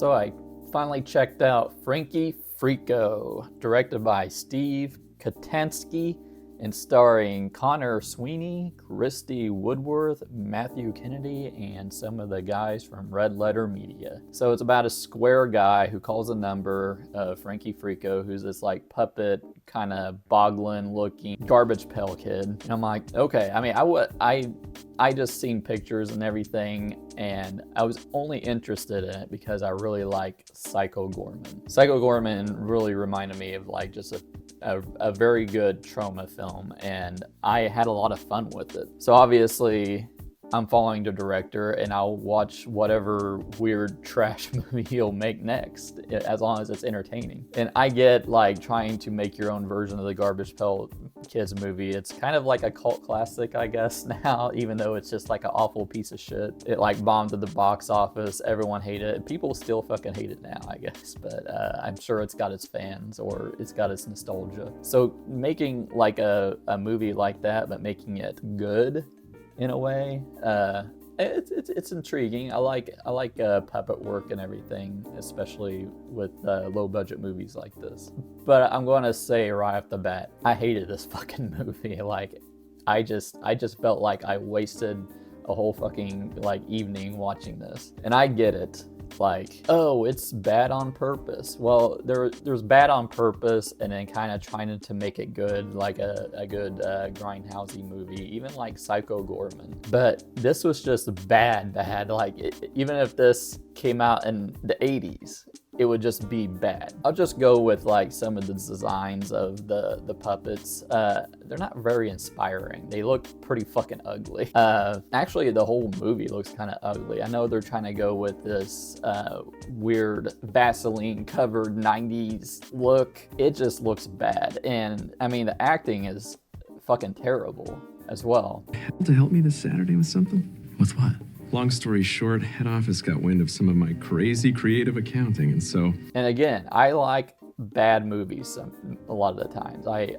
So I finally checked out Frankie Freako, directed by Steve Kostanski and starring Connor Sweeney, Christy Woodworth, Matthew Kennedy, and some of the guys from Red Letter Media. So it's about a square guy who calls a number, Frankie Freako, who's this like puppet, kind of boglin looking Garbage Pail Kid. And I'm like, okay, I mean, I just seen pictures and everything, and I was only interested in it because I really like Psycho Goreman. Psycho Goreman really reminded me of like just a very good trauma film, and I had a lot of fun with it. So obviously I'm following the director and I'll watch whatever weird trash movie he'll make next, as long as it's entertaining. And I get like trying to make your own version of the Garbage Pail Kids movie. It's kind of like a cult classic, I guess, now, even though it's just like an awful piece of shit. It like bombed at the box office, everyone hated it. People still fucking hate it now, I guess, but I'm sure it's got its fans, or it's got its nostalgia. So making like a movie like that, but making it good in a way, it's intriguing. I like puppet work and everything, especially with low budget movies like this. But I'm going to say right off the bat, I hated this fucking movie. Like, I just felt like I wasted a whole fucking like evening watching this. And I get it. Like, oh, it's bad on purpose. Well, there's bad on purpose, and then kind of trying to make it good, like a good grindhousey movie, even like Psycho Goreman. But this was just bad. Like, even if this came out in the 80s, it would just be bad. I'll just go with like some of the designs of the puppets. They're not very inspiring. They look pretty fucking ugly. Actually, the whole movie looks kind of ugly. I know they're trying to go with this weird Vaseline covered 90s look. It just looks bad. And I mean, the acting is fucking terrible as well. To help me this Saturday with something? With what? Long story short, head office got wind of some of my crazy creative accounting, and so... And again, I like bad movies a lot of the times. I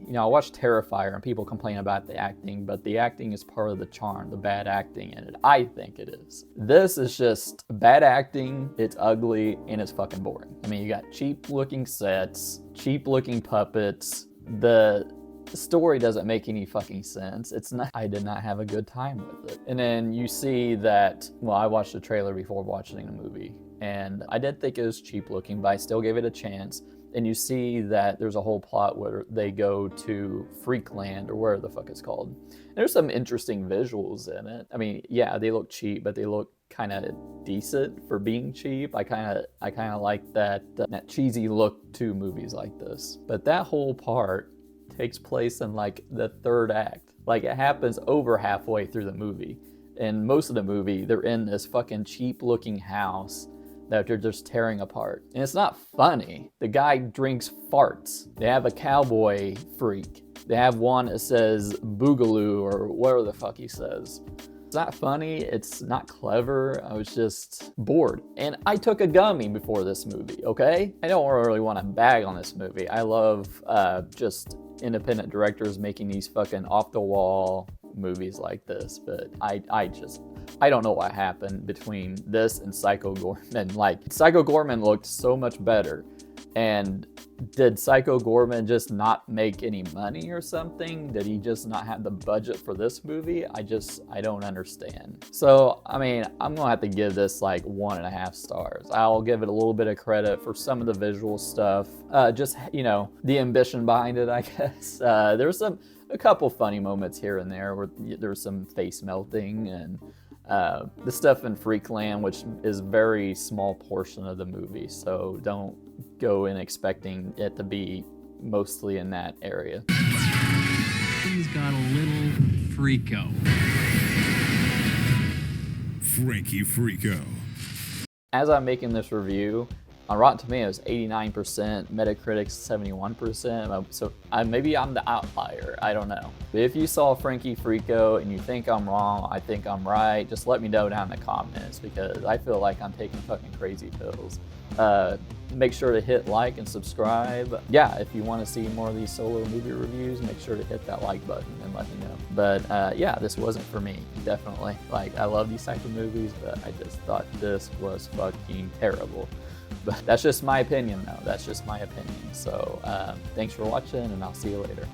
watch Terrifier and people complain about the acting, but the acting is part of the charm, the bad acting in it. I think it is. This is just bad acting, it's ugly, and it's fucking boring. I mean, you got cheap looking sets, cheap looking puppets, the story doesn't make any fucking sense. I did not have a good time with it. And then you see that, well, I watched the trailer before watching the movie, and I did think it was cheap looking, but I still gave it a chance. And you see that there's a whole plot where they go to Freakland, or where the fuck it's called. There's some interesting visuals in it. I mean, yeah, they look cheap, but they look kind of decent for being cheap. I kind of like that cheesy look to movies like this. But that whole part takes place in like the third act. Like, it happens over halfway through the movie. And most of the movie, they're in this fucking cheap looking house that they're just tearing apart. And it's not funny. The guy drinks farts. They have a cowboy freak. They have one that says boogaloo, or whatever the fuck he says. It's not funny, it's not clever. I was just bored. And I took a gummy before this movie, okay? I don't really want to bag on this movie. I love just independent directors making these fucking off-the-wall movies like this, but I don't know what happened between this and Psycho Goreman. Like, Psycho Goreman looked so much better. And did Psycho Goreman just not make any money or something? Did he just not have the budget for this movie? I don't understand. So, I mean, I'm gonna have to give this like 1.5 stars. I'll give it a little bit of credit for some of the visual stuff. Just, the ambition behind it, I guess. There's a couple funny moments here and there where there's some face melting, and the stuff in Freakland, which is a very small portion of the movie, so don't go in expecting it to be mostly in that area. He's got a little freako. Frankie Freako. As I'm making this review, on Rotten Tomatoes, 89%, Metacritic, 71%, so maybe I'm the outlier, I don't know. But if you saw Frankie Freako and you think I'm wrong, I think I'm right, just let me know down in the comments, because I feel like I'm taking fucking crazy pills. Make sure to hit like and subscribe. Yeah, if you want to see more of these solo movie reviews, make sure to hit that like button and let me know. But yeah, this wasn't for me, definitely. Like, I love these type of movies, but I just thought this was fucking terrible. But that's just my opinion, though. That's just my opinion. So thanks for watching, and I'll see you later.